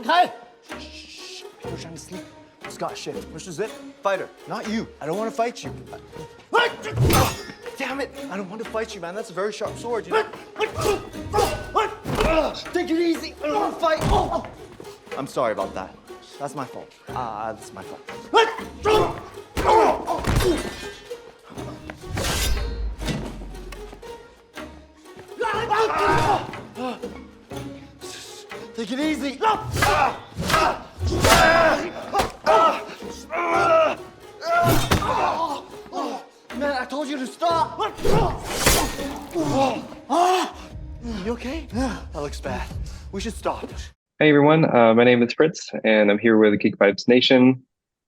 开! Shh. People are trying to sleep. Scott, shift. Push the zip. Fighter. Not you. I don't want to fight you. Damn it. I don't want to fight you, man. That's a very sharp sword, you know? Take it easy. I don't want to fight. I'm sorry about that. That's my fault. That's my fault. Take it easy. Man, I told you to stop. You okay? That looks bad. We should stop. Hey everyone, my name is Fritz, and I'm here with Geek Nation,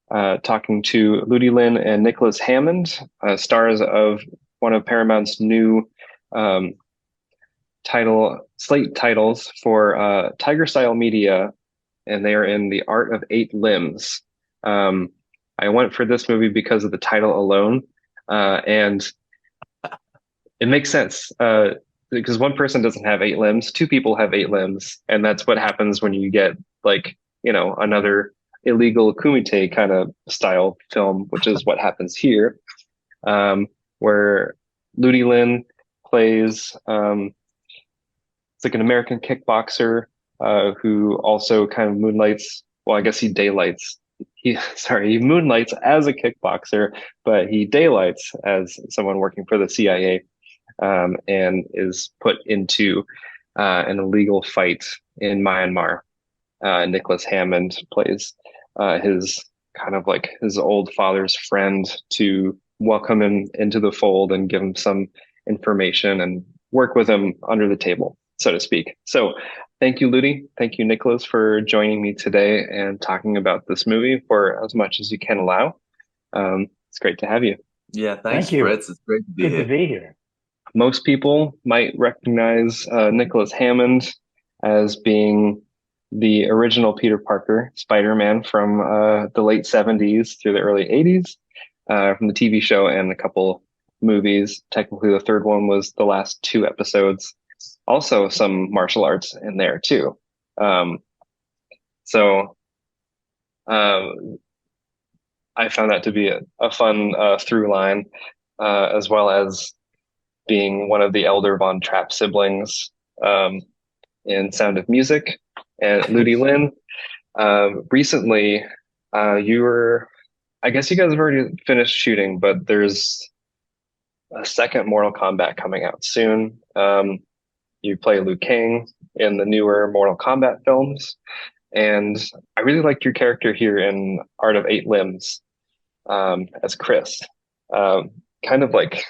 talking to Ludi Lin and Nicholas Hammond, stars of one of Paramount's new slate titles for Tiger Style Media, and they are in The Art of Eight Limbs. I went for this movie because of the title alone, and it makes sense. Because one person doesn't have 8 limbs, 2 people have 8 limbs, and that's what happens when you get another illegal kumite kind of style film, which is what happens here, where Ludi Lin plays it's like an American kickboxer who also kind of moonlights. Well, I guess he daylights. He moonlights as a kickboxer, but he daylights as someone working for the CIA. And is put into an illegal fight in Myanmar. Nicholas Hammond plays his old father's friend to welcome him into the fold and give him some information and work with him under the table, so to speak. So thank you, Ludi. Thank you, Nicholas, for joining me today and talking about this movie for as much as you can allow. It's great to have you. Yeah, thanks, Fritz. It's great to be here. Good to be here. Most people might recognize Nicholas Hammond as being the original Peter Parker Spider-Man from the late 70s through the early 80s, from the TV show and a couple movies. Technically, the third one was the last 2 episodes. Also, some martial arts in there, too. I found that to be a fun through line, as well as being one of the elder Von Trapp siblings in Sound of Music. And Ludi Lin, recently, I guess you guys have already finished shooting, but there's a second Mortal Kombat coming out soon. You play Liu Kang in the newer Mortal Kombat films. And I really liked your character here in Art of Eight Limbs as Chris. Kind of like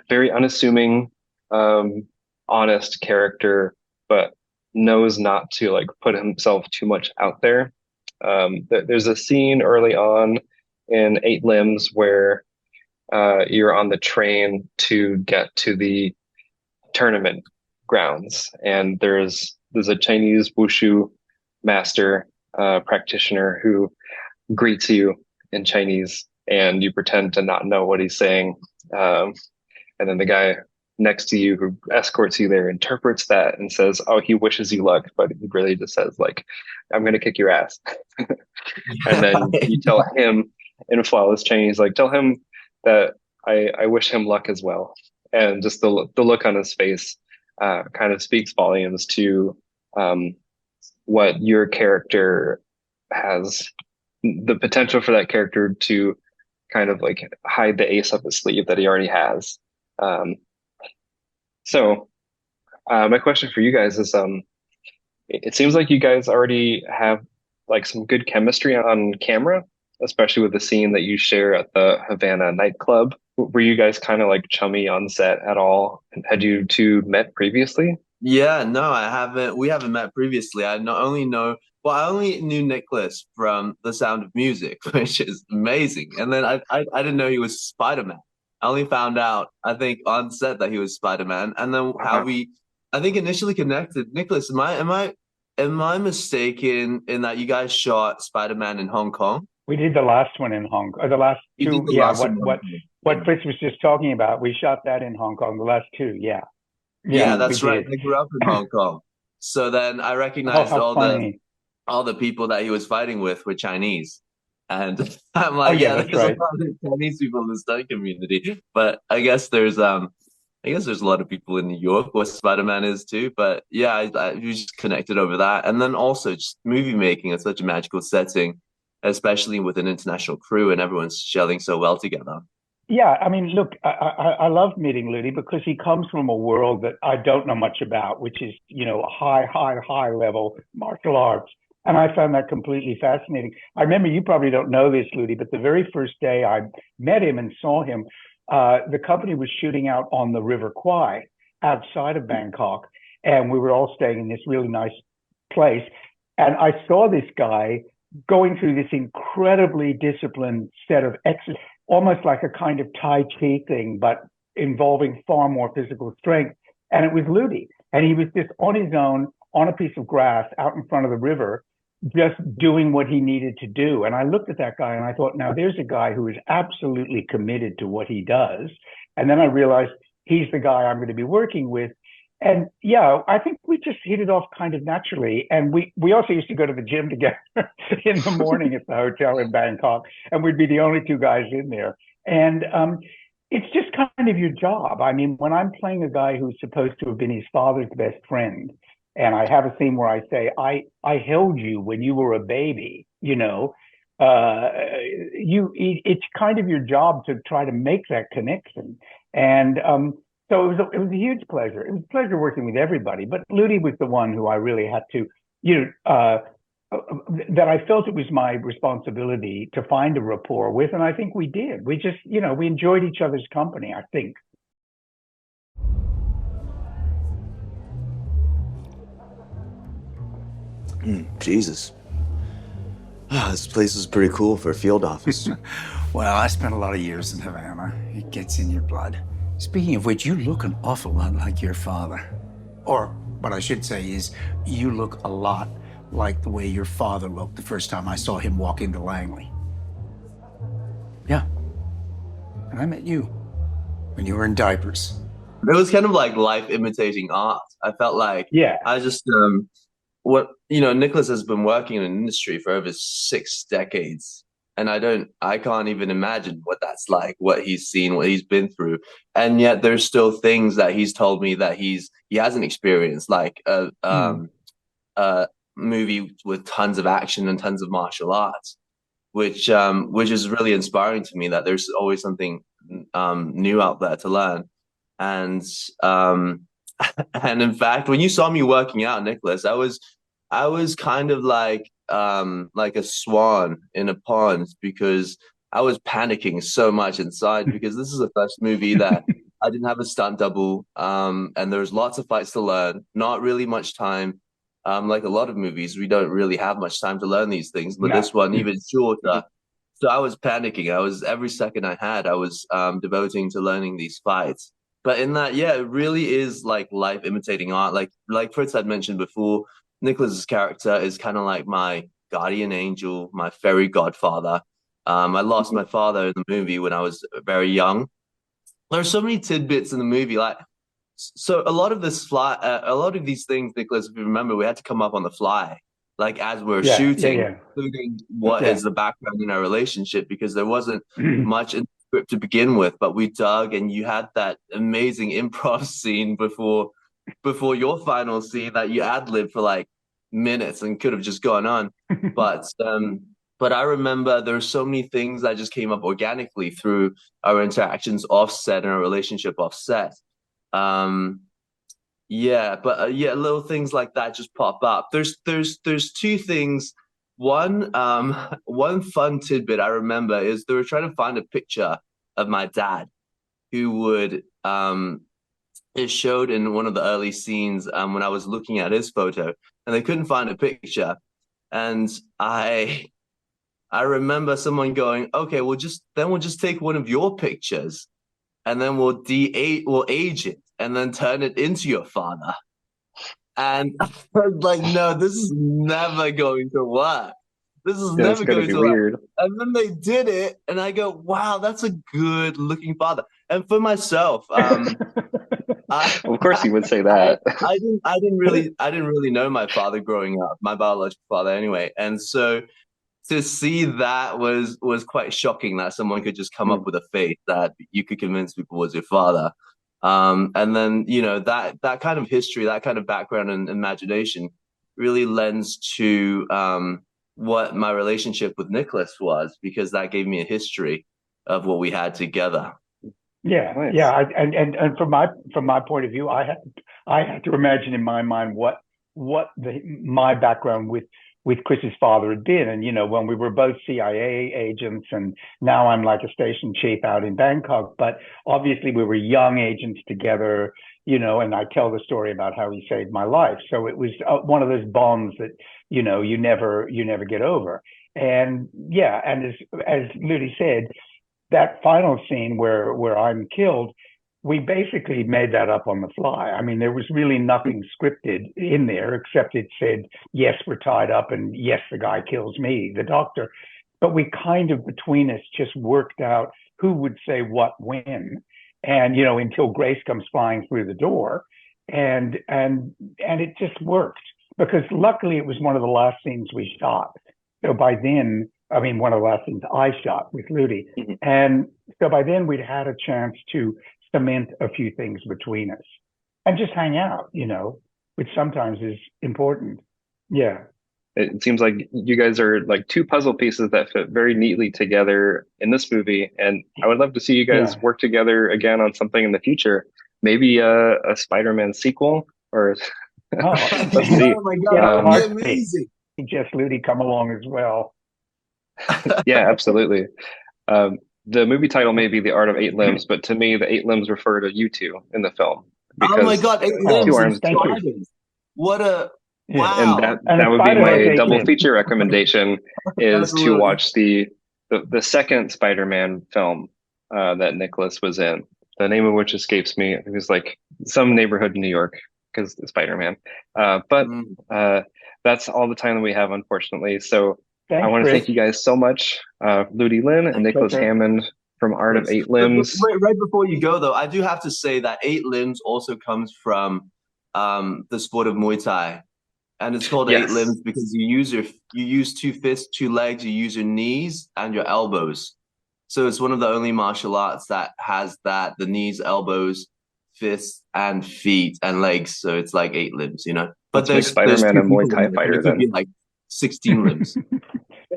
very unassuming, honest character, but knows not to put himself too much out there. There's a scene early on in Eight Limbs where you're on the train to get to the tournament grounds, and there's a Chinese wushu master practitioner who greets you in Chinese, and you pretend to not know what he's saying. And then the guy next to you who escorts you there interprets that and says, oh, he wishes you luck, but he really just says, I'm going to kick your ass. And then you tell him in flawless Chinese, tell him that I wish him luck as well. And just the look on his face kind of speaks volumes to what your character has, the potential for that character to kind of hide the ace up his sleeve that he already has. So my question for you guys is, it seems like you guys already have some good chemistry on camera, especially with the scene that you share at the Havana nightclub. Were you guys kind of chummy on set at all? Had you two met previously? Yeah, no, I haven't. We haven't met previously. I only knew Nicholas from The Sound of Music, which is amazing. And then I didn't know he was Spider-Man. I only found out, I think, on set that he was Spider-Man. And then how we, I think, initially connected. Nicholas, am I mistaken in that you guys shot Spider-Man in Hong Kong? We did the last one in Hong Kong. The last 2, yeah. What Fritz was just talking about, we shot that in Hong Kong. The last 2, yeah. Yeah, that's right. I grew up in Hong Kong. So then I recognized how funny. all the people that he was fighting with were Chinese. And I'm like, Oh, yeah, yeah, that's there's a right. lot of Chinese people in the stunt community. But I guess there's a lot of people in New York where Spider-Man is too. But yeah, we just connected over that. And then also just movie making in such a magical setting, especially with an international crew and everyone's gelling so well together. Yeah, I mean, look, I love meeting Ludi because he comes from a world that I don't know much about, which is, high level martial arts. And I found that completely fascinating. I remember, you probably don't know this, Ludi, but the very first day I met him and saw him, the company was shooting out on the River Kwai outside of Bangkok. And we were all staying in this really nice place. And I saw this guy going through this incredibly disciplined set of exercises, almost like a kind of Tai Chi thing, but involving far more physical strength. And it was Ludi. And he was just on his own, on a piece of grass out in front of the river, just doing what he needed to do. And I looked at that guy and I thought, now there's a guy who is absolutely committed to what he does. And then I realized he's the guy I'm going to be working with. And yeah, I think we just hit it off kind of naturally. And we also used to go to the gym together in the morning at the hotel in Bangkok, and we'd be the only two guys in there. And it's just kind of your job. I mean, when I'm playing a guy who's supposed to have been his father's best friend, and I have a scene where I say, I held you when you were a baby, it's kind of your job to try to make that connection. And so it was a huge pleasure. It was a pleasure working with everybody, but Ludi was the one who I really had to, that I felt it was my responsibility to find a rapport with, and I think we did. We just, we enjoyed each other's company, I think. Jesus. This place is pretty cool for a field office. Well, I spent a lot of years in Havana. It gets in your blood. Speaking of which, you look an awful lot like your father. Or what I should say is, you look a lot like the way your father looked the first time I saw him walk into Langley. Yeah. And I met you when you were in diapers. It was kind of like life imitating art. I felt like, yeah, I just, Nicholas has been working in an industry for over 6 decades. And I can't even imagine what that's like, what he's seen, what he's been through. And yet there's still things that he's told me that he hasn't experienced, like a movie with tons of action and tons of martial arts, which is really inspiring to me, that there's always something new out there to learn. And and in fact, when you saw me working out, Nicholas, I was kind of like a swan in a pond, because I was panicking so much inside, because this is the first movie that I didn't have a stunt double, and there's lots of fights to learn, not really much time. Like a lot of movies, we don't really have much time to learn these things, but this one even shorter. So I was panicking. Every second I had, I was devoting to learning these fights. But in that, yeah, it really is like life imitating art. Like Fritz had mentioned before, Nicholas's character is kind of like my guardian angel, my fairy godfather. I lost my father in the movie when I was very young. There are so many tidbits in the movie, so a lot of these things, Nicholas, if you remember, we had to come up on the fly, like as we were shooting, including what is the background in our relationship, because there wasn't much in the script to begin with, but we dug, and you had that amazing improv scene before your final scene that you ad-libbed for like minutes and could have just gone on. But I remember there are so many things that just came up organically through our interactions offset and our relationship offset. Little things like that just pop up. There's two things. One fun tidbit I remember is they were trying to find a picture of my dad, who would it showed in one of the early scenes when I was looking at his photo, and they couldn't find a picture. And I remember someone going, okay, we'll just take one of your pictures, and then we'll age it, and then turn it into your father. And I was like, no, this is never going to work. This is never going to weird. work. And then they did it, and I go, wow, that's a good looking father. And for myself, I, Of course, you would say I, that. I didn't really know my father growing up, my biological father anyway, and so to see that was quite shocking that someone could just come up with a face that you could convince people was your father. And then that kind of history, that kind of background and imagination really lends to what my relationship with Nicholas was, because that gave me a history of what we had together. Yeah, Nice. yeah, and from my point of view, I had to imagine in my mind what my background with Chris's father had been, and when we were both CIA agents, and now I'm like a station chief out in Bangkok, but obviously we were young agents together, and I tell the story about how he saved my life, so it was one of those bonds that you never get over, and yeah, and as Ludi said, that final scene where I'm killed, we basically made that up on the fly. I mean, there was really nothing scripted in there except it said, yes, we're tied up, and yes, the guy kills me, the doctor. But we kind of between us just worked out who would say what when, and until Grace comes flying through the door, and it just worked because luckily it was one of the last scenes we shot. So by then, I mean, one of the last things I shot with Ludi. Mm-hmm. And so by then we'd had a chance to cement a few things between us and just hang out, which sometimes is important. Yeah. It seems like you guys are like two puzzle pieces that fit very neatly together in this movie. And I would love to see you guys work together again on something in the future. Maybe a Spider-Man sequel or let's see. Oh my God, that would be amazing. Just Ludi come along as well. Yeah, absolutely. The movie title may be The Art of Eight Limbs, but to me, the eight limbs refer to you two in the film. Oh my God, eight limbs two arms, and spiders. What a wow! And that would be my double limbs. feature recommendation is to watch the second Spider-Man film that Nicholas was in. The name of which escapes me. It was like some neighborhood in New York because Spider-Man. But that's all the time that we have, unfortunately. So Thanks, I want to Fritz. thank you guys so much, Ludi Lin and Nicholas Hammond from Art of Eight Limbs. Right before you go, though, I do have to say that eight limbs also comes from the sport of Muay Thai, and it's called eight limbs because you use two fists, two legs, you use your knees and your elbows. So it's one of the only martial arts that has that: the knees, elbows, fists, and feet and legs. So it's like eight limbs, But there's Spider-Man a Muay Thai fighter. It could be like 16 limbs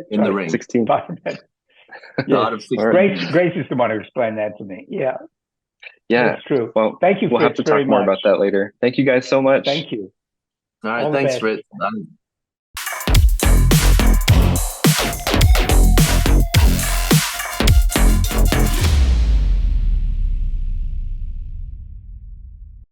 in the ring. 16. Yes. Grace is the one who explained that to me. Yeah. Yeah. That's true. Well, thank you, we'll Fritz, have to talk more about that later. Thank you guys so much. Thank you. All right. All the Thanks, best. Fritz.